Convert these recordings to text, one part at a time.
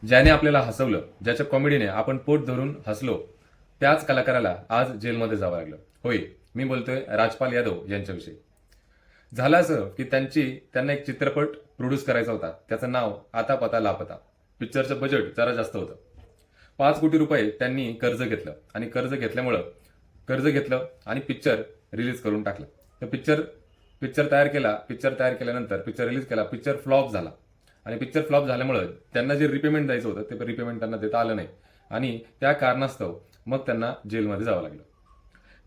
ज्याने आपल्याला हसवलं, ज्याच्या कॉमेडीने आपण पोट धरून हसलो, त्याच कलाकाराला आज जेलमध्ये जावं लागलं. होय, मी बोलतोय राजपाल यादव यांच्याविषयी. झालं असं की त्यांना एक चित्रपट प्रोड्यूस करायचा होता. त्याचं नाव आता पता लापता. पिक्चरचं बजेट जरा जास्त होतं. 5 कोटी रुपये त्यांनी कर्ज घेतलं आणि कर्ज घेतलं आणि पिक्चर रिलीज करून टाकलं. तर पिक्चर तयार केल्यानंतर पिक्चर रिलीज केला. पिक्चर फ्लॉप झाला आणि पिक्चर फ्लॉप झाल्यामुळे त्यांना जे रिपेमेंट द्यायचं होतं ते रिपेमेंट त्यांना देता आलं नाही आणि त्या कारणास्तव मग त्यांना जेलमध्ये जावं लागलं.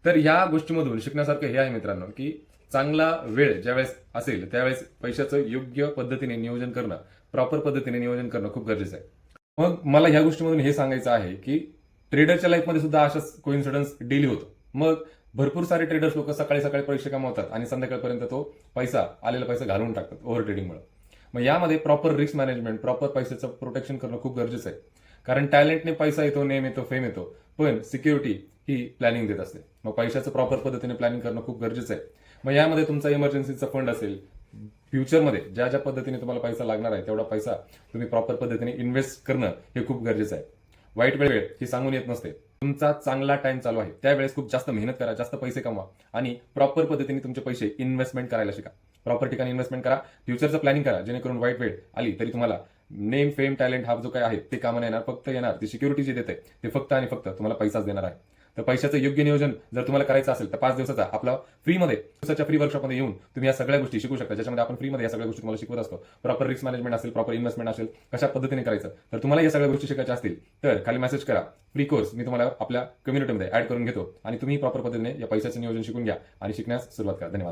तर या गोष्टीमधून शिकण्यासारखं हे आहे मित्रांनो, की चांगला वेळ ज्यावेळेस असेल त्यावेळेस पैशाचं योग्य पद्धतीने नियोजन करणं, प्रॉपर पद्धतीने नियोजन करणं खूप गरजेचं आहे. मग मला ह्या गोष्टीमधून हे सांगायचं आहे की ट्रेडरच्या लाईफमध्ये सुद्धा अशाच कोइन्सिडन्स डेली होतो. मग भरपूर सारे ट्रेडर्स लोक सकाळी सकाळी पैसे कमावतात आणि संध्याकाळपर्यंत तो आलेला पैसा घालवून टाकतात ओव्हर ट्रेडिंगमुळे. मग यामध्ये प्रॉपर रिस्क मॅनेजमेंट, प्रॉपर पैशाचं प्रोटेक्शन करणं खूप गरजेचं आहे. कारण टॅलेंटने पैसा येतो, नेम येतो, फेम येतो, पण सिक्युरिटी ही प्लॅनिंग देत असते. मग पैशाचं प्रॉपर पद्धतीने प्लॅनिंग करणं खूप गरजेचं आहे. मग यामध्ये तुमचा इमर्जन्सीचा फंड असेल, फ्युचरमध्ये ज्या ज्या पद्धतीने तुम्हाला पैसा लागणार आहे तेवढा पैसा तुम्ही प्रॉपर पद्धतीने इन्व्हेस्ट करणं हे खूप गरजेचं आहे. वाईट वेळ ही सांगून येत नसते. तुमचा चांगला टाइम चालू आहे त्यावेळेस खूप जास्त मेहनत करा, जास्त पैसे कमवा आणि प्रॉपर पद्धतीने तुमचे पैसे इन्व्हेस्टमेंट करायला शिका. प्रॉपर ठिकाणी इन्व्हेस्टमेंट करा, फ्युचरचं प्लॅनिंग करा, जेणेकरून वाईट वेळ आली तरी तुम्हाला नेम, फेम, टॅलेंट हा जो काय आहे ते कामाला येणार. फक्त येणार ती सिक्युरिटी जी देते ते फक्त आणि फक्त तुम्हाला पैसाच देणार आहे. तर पैशाचं योग्य नियोजन जर तुम्हाला करायचं असेल तर 5 दिवसाचा आपला दिवसाच्या फ्री वर्कशॉपमध्ये येऊन तुम्ही या सगळ्या गोष्टी शिकू शकता, ज्याच्यामध्ये आपण फ्रीमध्ये या सगळ्या गोष्टी तुम्हाला शिकवत असतो. प्रॉपर रिस्क मॅनेजमेंट असेल, प्रॉपर इन्व्हेस्टमेंट असेल, कशा पद्धतीने करायचं. तर तुम्हाला या सगळ्या गोष्टी शिकायच्या असतील तर खाली मेसेज करा, फ्री कोर्स मी तुम्हाला आपल्या कम्युनिटीमध्ये ऍड करून घेतो आणि तुम्ही प्रॉपर पद्धतीने या पैशाचं नियोजन शिकून घ्या आणि शिकण्यास सुरुवात करा. धन्यवाद.